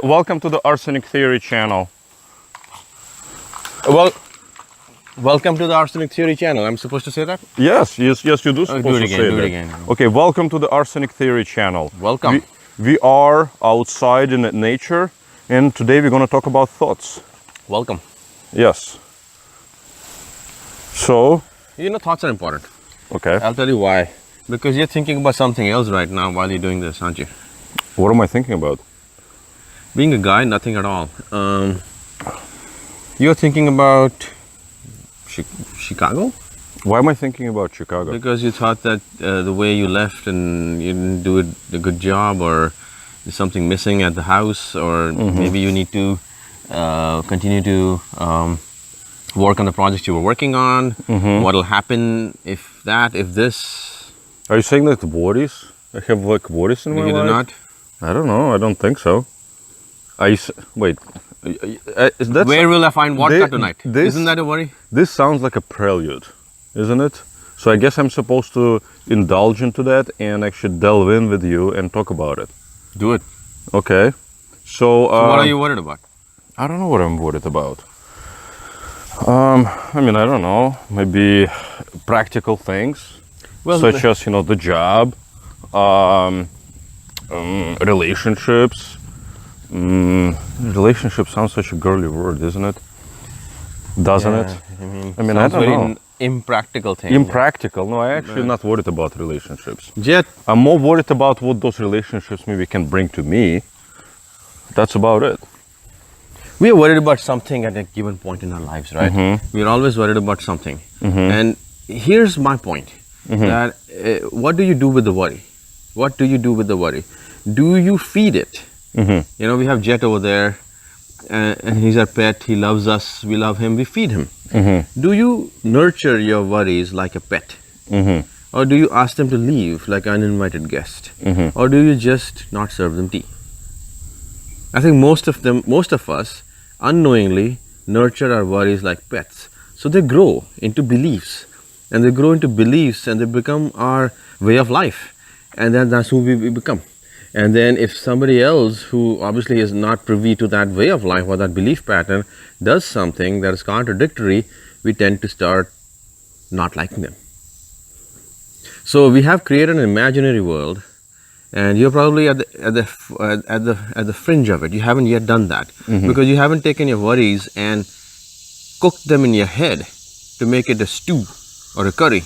Welcome to the Arsenik Theory channel. Welcome to the Arsenic Theory channel. I'm supposed to say that? Yes, you do. Do it again. Okay, welcome to the Arsenik Theory channel. Welcome. We are outside in nature, and today we're going to talk about thoughts. Welcome. Yes. So, Thoughts are important. okay. I'll tell you why. Because you're thinking about something else right now while you're doing this, aren't you? What am I thinking about? Being a guy, nothing at all. You're thinking about Chicago? Why am I thinking about Chicago? Because you thought that the way you left and you didn't do a good job, or there's something missing at the house, or maybe you need to continue to work on the projects you were working on. What'll happen if this? Are you saying that worries? I have like worries in my life? You do not? I don't know. I don't think so. Wait. Where will I find vodka tonight? Isn't that a worry? This sounds like a prelude, isn't it? So I guess I'm supposed to indulge into that and actually delve in with you and talk about it. Do it. Okay. So what are you worried about? I don't know what I'm worried about. I don't know. Maybe practical things, such as the job, relationships. Relationship sounds such a girly word, isn't it? Doesn't it? I don't know. Impractical thing. Impractical. No, I'm actually not worried about relationships. Yet, I'm more worried about what those relationships maybe can bring to me. That's about it. we are worried about something at a given point in our lives, right? We're always worried about something. And here's my point. That what do you do with the worry? What do you do with the worry? Do you feed it? We have Jet over there, and he's our pet. He loves us. We love him. We feed him. Do you nurture your worries like a pet? Or do you ask them to leave like an uninvited guest? Or do you just not serve them tea? I think most of us, unknowingly nurture our worries like pets. So they grow into beliefs. And they grow into beliefs and they become our way of life. And then that's who we become. And then if somebody else who obviously is not privy to that way of life or that belief pattern does something that is contradictory, we tend to start not liking them. So we have created an imaginary world, and you're probably at the fringe of it. You haven't yet done that because you haven't taken your worries and cooked them in your head to make it a stew or a curry,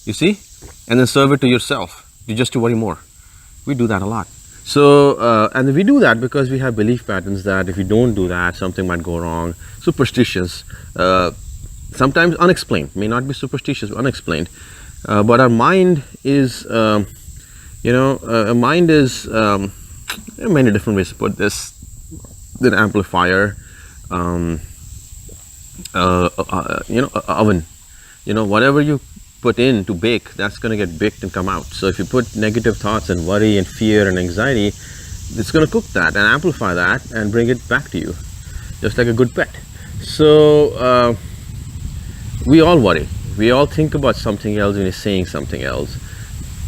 you see, and then serve it to yourself. Just to worry more. We do that a lot. So, and we do that because we have belief patterns that if you don't do that, something might go wrong. Superstitious, sometimes unexplained, may not be superstitious, but unexplained. But our mind is, a mind is, there are many different ways to put this. An amplifier, oven. Whatever you put in to bake, that's going to get baked and come out. So if you put negative thoughts and worry and fear and anxiety, it's going to cook that and amplify that and bring it back to you, just like a good pet. So we all worry. We all think about something else when we're saying something else.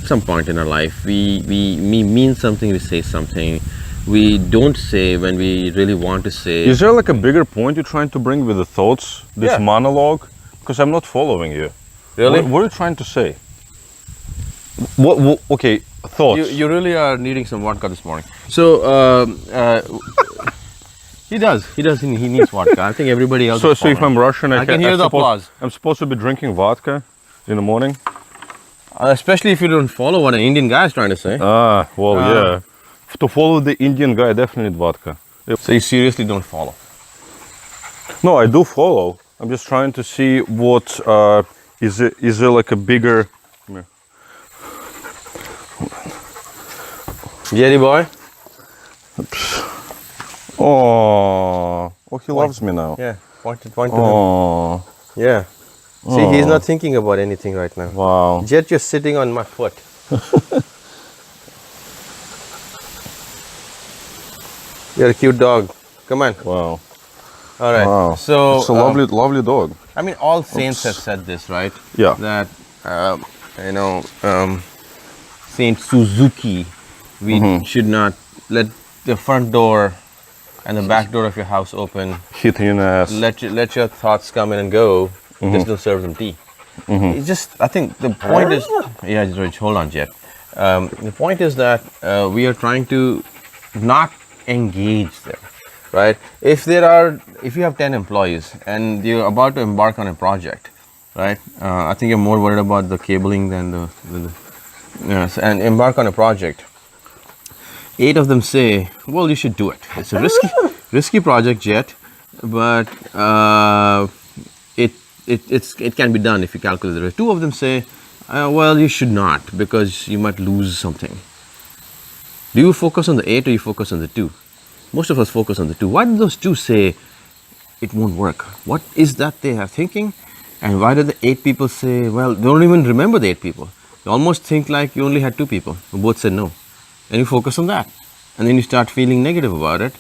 Some point in our life, we mean something, we say something. We don't say when we really want to say. Is there like a bigger point you're trying to bring with the thoughts, this monologue? Because I'm not following you. Really? What are you trying to say? What okay, thoughts. You really are needing some vodka this morning. So he does. He needs vodka. I think everybody else. So if I'm Russian, I can hear the applause. I'm supposed to be drinking vodka in the morning. Especially if you don't follow what an Indian guy is trying to say. Yeah. To follow the Indian guy, I definitely need vodka. So you seriously don't follow? No, I do follow. I'm just trying to see what is there like a bigger. Jerry boy. Oh, he loves me now. Yeah, point to him. Yeah. See, he's not thinking about anything right now. Wow. Jet, you're sitting on my foot. You're a cute dog. Come on. Wow. All right. Wow. So it's a lovely dog. I mean, all saints have said this, right? Yeah. That Saint Suzuki, we should not let the front door and the back door of your house open, Hitting in the ass. let your thoughts come in and go, just don't serve them tea. It's just, I think the point is, yeah, Rich, hold on, Jet. The point is that we are trying to not engage them, right? If you have 10 employees and you're about to embark on a project, right? I think you're more worried about the cabling than the yes, and embark on a project. 8 of them say, well, you should do it. It's a risky project, Jet, but it can be done if you calculate the risk. 2 of them say, well, you should not, because you might lose something. Do you focus on the 8 or you focus on the 2? Most of us focus on the 2. Why did those 2 say it won't work? What is that they are thinking? And why did the 8 people say, well, they don't even remember the 8 people. You almost think like you only had 2 people who both said no. And you focus on that. And then you start feeling negative about it.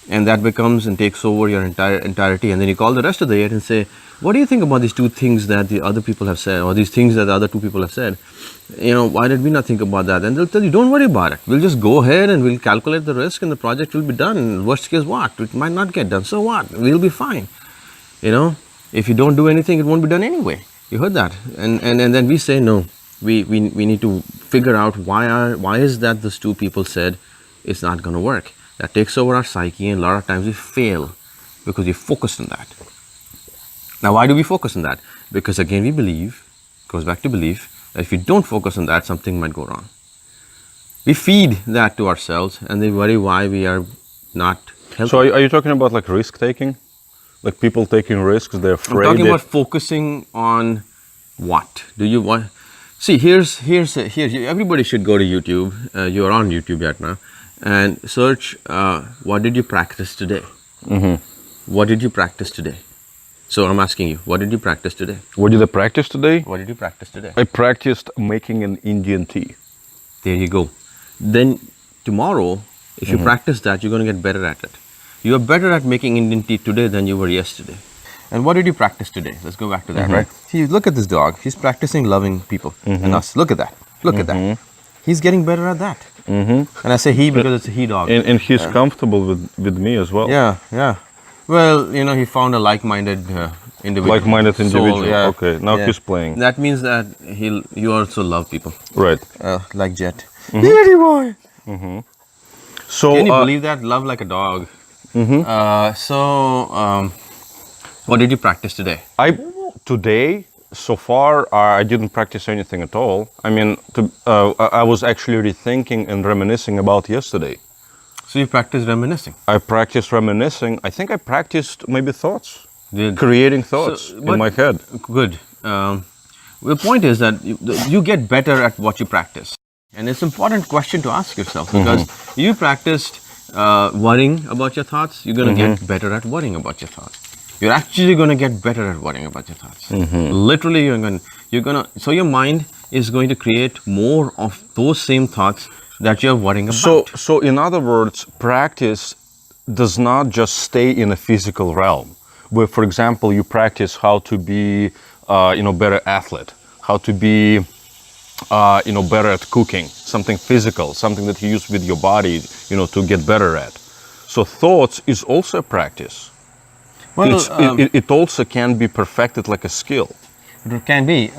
And that becomes and takes over your entirety. And then you call the rest of the 8 and say, what do you think about these 2 things that the other people have said, or these things that the other 2 people have said? You know, why did we not think about that? And they'll tell you, don't worry about it. We'll just go ahead and we'll calculate the risk and the project will be done. Worst case what? It might not get done. So what? We'll be fine. You know, if you don't do anything, it won't be done anyway. You heard that. And then we say, no, we need to figure out why is that those 2 people said it's not going to work. That takes over our psyche, and a lot of times we fail because we focused on that. Now, why do we focus on that? Because again, we believe, goes back to belief, that if you don't focus on that, something might go wrong. We feed that to ourselves and they worry why we are not healthy. So are you talking about like risk taking? Like people taking risks, they're afraid? I'm talking about focusing on what? Do you want? See, here's everybody should go to YouTube. You're on YouTube right now. And search, what did you practice today? What did you practice today? So I'm asking you, what did you practice today? What did I practice today? What did you practice today? I practiced making an Indian tea. There you go. Then tomorrow, if you practice that, you're going to get better at it. You are better at making Indian tea today than you were yesterday. And what did you practice today? Let's go back to that, right? See, look at this dog. He's practicing loving people and us. Look at that. Look at that. He's getting better at that. And I say he because it's a he dog. And he's comfortable with me as well. Yeah, yeah. Well, you know, he found a like-minded individual. Like-minded individual. Soul, yeah. Okay, now he's playing. That means that you also love people. Right. Like Jet. Daddy boy. So can you believe that? Love like a dog. What did you practice today? Today, so far, I didn't practice anything at all. I mean, I was actually rethinking and reminiscing about yesterday. So you practiced reminiscing? I practiced reminiscing. I think I practiced maybe thoughts, Did. creating thoughts in my head. Good. The point is that you get better at what you practice. And it's an important question to ask yourself, because you practiced worrying about your thoughts, you're going to get better at worrying about your thoughts. You're actually going to get better at worrying about your thoughts. Literally, so your mind is going to create more of those same thoughts that you're worrying about. So in other words, practice does not just stay in a physical realm. Where, for example, you practice how to be, better athlete, how to be, better at cooking, something physical, something that you use with your body, to get better at. So thoughts is also a practice. Well, it also can be perfected like a skill. It can be.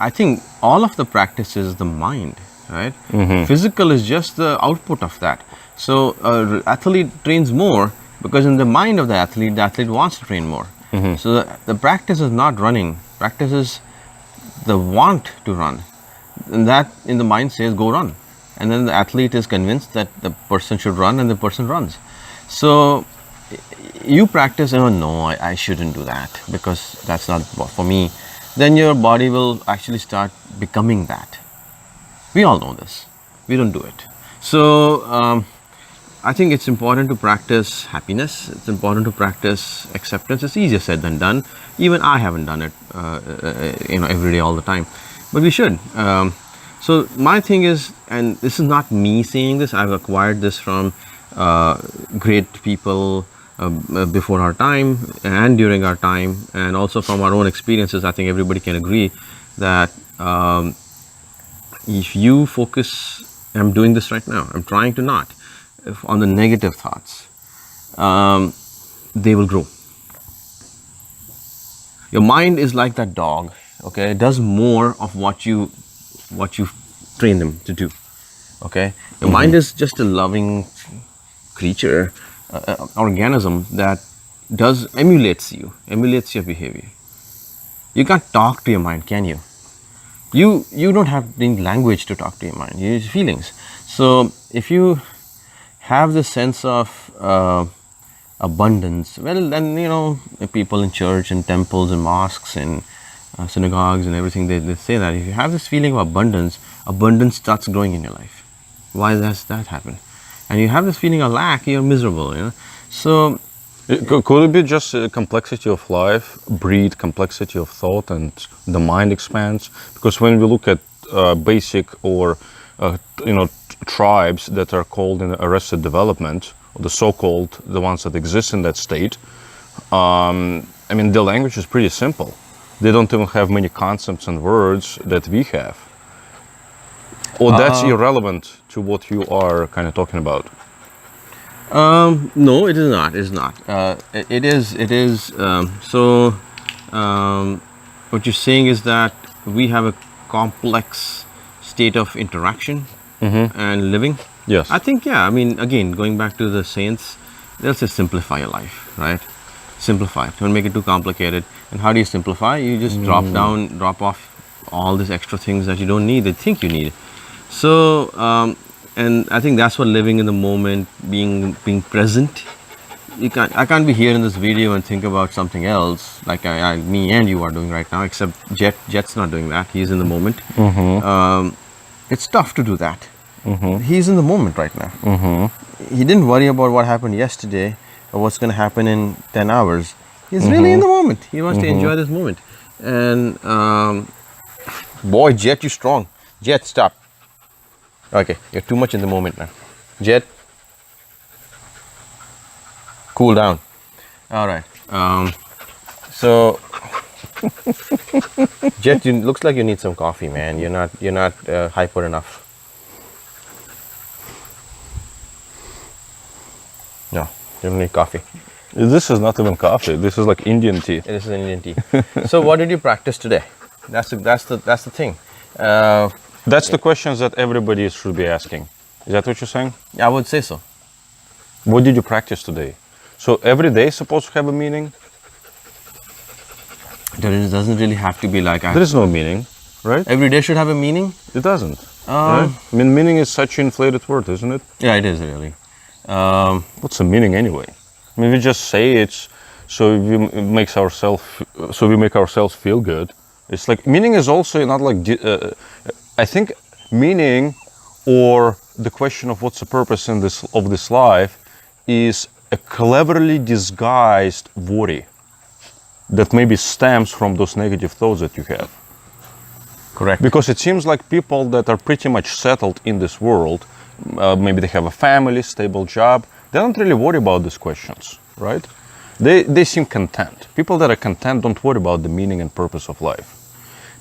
I think all of the practice is the mind, right? Physical is just the output of that. So athlete trains more because in the mind of the athlete wants to train more. So the practice is not running. Practice is the want to run. And that in the mind says, go run. And then the athlete is convinced that the person should run and the person runs. So you practice, no, I shouldn't do that because that's not for me. Then your body will actually start becoming that. We all know this. We don't do it. So I think it's important to practice happiness. It's important to practice acceptance. It's easier said than done. Even I haven't done it, every day, all the time. But we should. So my thing is, and this is not me saying this, I've acquired this from great people before our time and during our time, and also from our own experiences. I think everybody can agree that if you focus, I'm doing this right now, I'm trying to not, on the negative thoughts, they will grow. Your mind is like that dog, okay? It does more of what you train them to do, okay? Your mind is just a loving creature, organism that emulates your behavior. You can't talk to your mind, can you? You don't have any language to talk to your mind. You use feelings. So if you have the sense of abundance, well, then people in church and temples and mosques and synagogues and everything, they say that if you have this feeling of abundance starts growing in your life. Why does that happen? And you have this feeling of lack, you're miserable. So could it be just a complexity of life breed complexity of thought, and the mind expands? Because when we look at basic or tribes that are called in arrested development, or the ones that exist in that state, the language is pretty simple. They don't even have many concepts and words that we have. Or that's irrelevant to what you are kind of talking about. No, it is not. It's not. It is. What you're saying is that we have a complex state of interaction and living. Yes. I think, yeah. Again, going back to the saints, they'll say simplify your life, right? Simplify. Don't make it too complicated. And how do you simplify? You just drop off all these extra things that you don't need, that think you need. So, and I think that's what living in the moment, being present. I can't be here in this video and think about something else like me and you are doing right now. Except Jet's not doing that. He's in the moment. It's tough to do that. He's in the moment right now. He didn't worry about what happened yesterday or what's going to happen in 10 hours. He's really in the moment. He wants to enjoy this moment. And boy, Jet, you're strong. Jet, stop. Okay, you're too much in the moment now. Jet, cool down. All right. So, Jet, looks like you need some coffee, man. You're not hyper enough. No, you don't need coffee. This is not even coffee. This is like Indian tea. This is an Indian tea. So, what did you practice today? That's the thing. That's the questions that everybody should be asking. Is that what you're saying? I would say so. What did you practice today? So every day is supposed to have a meaning? Doesn't really have to be like... There is no meaning, right? Every day should have a meaning? It doesn't. Right? Meaning is such an inflated word, isn't it? Yeah, it is really. What's the meaning anyway? We just say it so we make ourselves feel good. It's like meaning is also not like... I think meaning, or the question of what's the purpose of this life, is a cleverly disguised worry that maybe stems from those negative thoughts that you have. Correct. Because it seems like people that are pretty much settled in this world, maybe they have a family, stable job, they don't really worry about these questions, right? They seem content. People that are content don't worry about the meaning and purpose of life.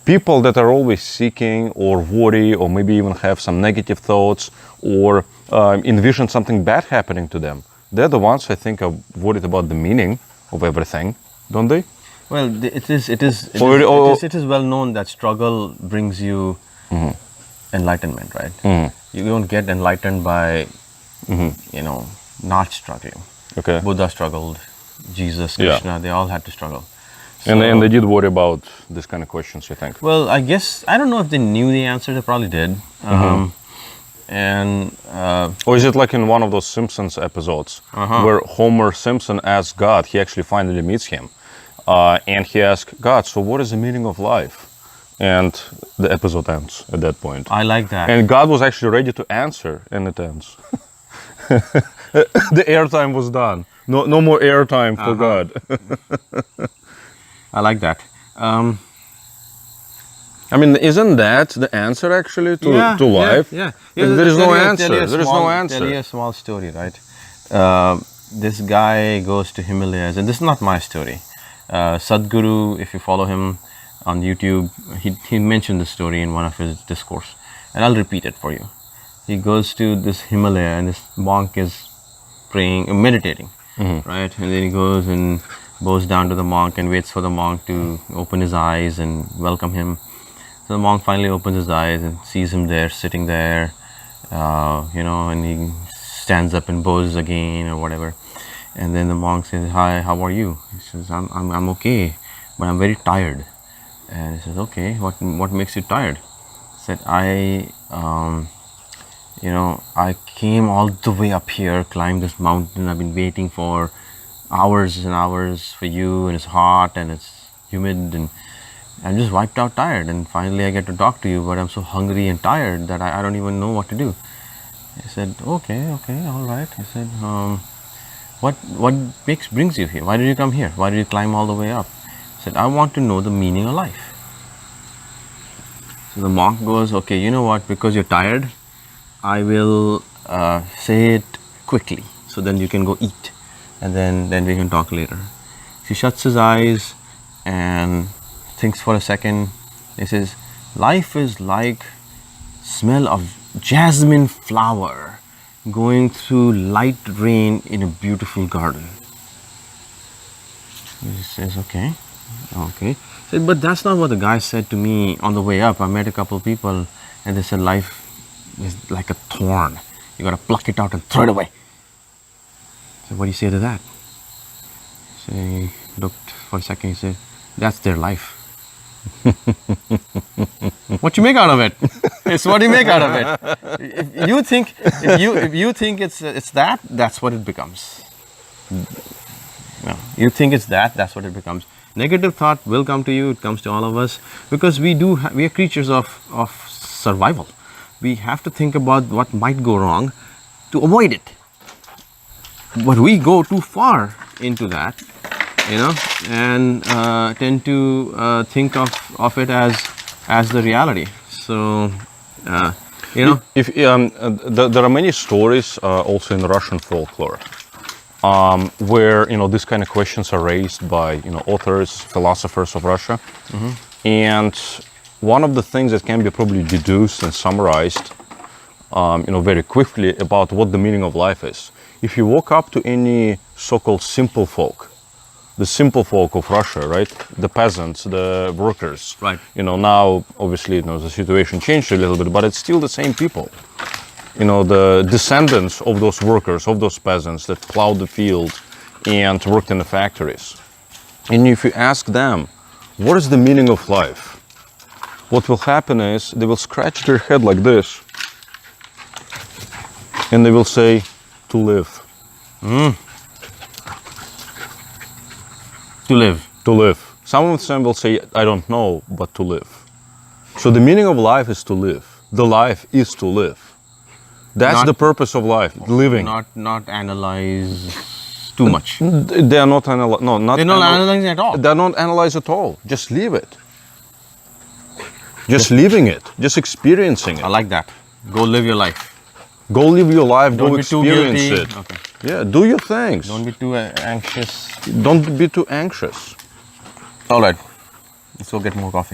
People that are always seeking or worry or maybe even have some negative thoughts or envision something bad happening to them, they're the ones I think are worried about the meaning of everything, don't they? Well, it is well known that struggle brings you enlightenment, right? You don't get enlightened by, not struggling. Okay. Buddha struggled, Jesus, Krishna, they all had to struggle. So, and they did worry about this kind of questions, you think? Well, I guess, I don't know if they knew the answer, they probably did. Or is it like in one of those Simpsons episodes where Homer Simpson asks God, he actually finally meets him, and he asks God, so what is the meaning of life? And the episode ends at that point. I like that. And God was actually ready to answer, and it ends. The airtime was done. No more airtime for God. I like that. Isn't that the answer actually to life? Yeah. There is no answer. There is no answer. Tell you a small story, right? This guy goes to Himalayas, and this is not my story. Sadhguru, if you follow him on YouTube, he mentioned the story in one of his discourse, and I'll repeat it for you. he goes to this Himalaya, and this monk is praying, meditating, right? And then he goes and bows down to the monk and waits for the monk to open his eyes and welcome him. So the monk finally opens his eyes and sees him there, sitting there, and he stands up and bows again or whatever. And then the monk says, "Hi, how are you?" He says, I'm okay, but I'm very tired." And he says, "Okay, what makes you tired?" He said, I came all the way up here, climbed this mountain. I've been waiting for hours and hours for you, and it's hot and it's humid, and I'm just wiped out tired. And finally I get to talk to you, but I'm so hungry and tired that I don't even know what to do. He said, okay, all right. He said, what brings you here? Why did you come here? Why did you climb all the way up? He said, I want to know the meaning of life. So the monk goes, okay, you know what, because you're tired, I will say it quickly, so then you can go eat, and then we can talk later. He shuts his eyes and thinks for a second. He says, life is like smell of jasmine flower going through light rain in a beautiful garden. He says, okay. He said, but that's not what the guy said to me on the way up. I met a couple of people and they said life is like a thorn. You got to pluck it out and throw it away. So what do you say to that? So he looked for a second. He said, that's their life. What you make out of it? It's what you make out of it. If you think it's that, that's what it becomes. No, you think it's that, that's what it becomes. Negative thought will come to you. It comes to all of us because we are creatures of survival. We have to think about what might go wrong to avoid it. But we go too far into that, and tend to think of it as the reality. So, there are many stories also in Russian folklore where these kind of questions are raised by authors, philosophers of Russia, and one of the things that can be probably deduced and summarized, very quickly about what the meaning of life is. If you walk up to any so-called simple folk, the simple folk of Russia, right? The peasants, the workers. Right. Now obviously the situation changed a little bit, but it's still the same people. The descendants of those workers, of those peasants that plowed the field and worked in the factories. And if you ask them, what is the meaning of life? What will happen is they will scratch their head like this and they will say, to live. To live. To live. Some of them will say, I don't know, but to live. So the meaning of life is to live. The life is to live. That's the purpose of life, living. Not analyze too much. They are not analyzing. No, not. They're not analyzing at all. They're not analyze at all. Just leave it. Just living it. Just experiencing it. I like that. Go live your life. Go live your life. Don't go be experience too guilty. it. Okay. Yeah, do your things. Don't be too anxious. Don't be too anxious. All right. Let's go get more coffee.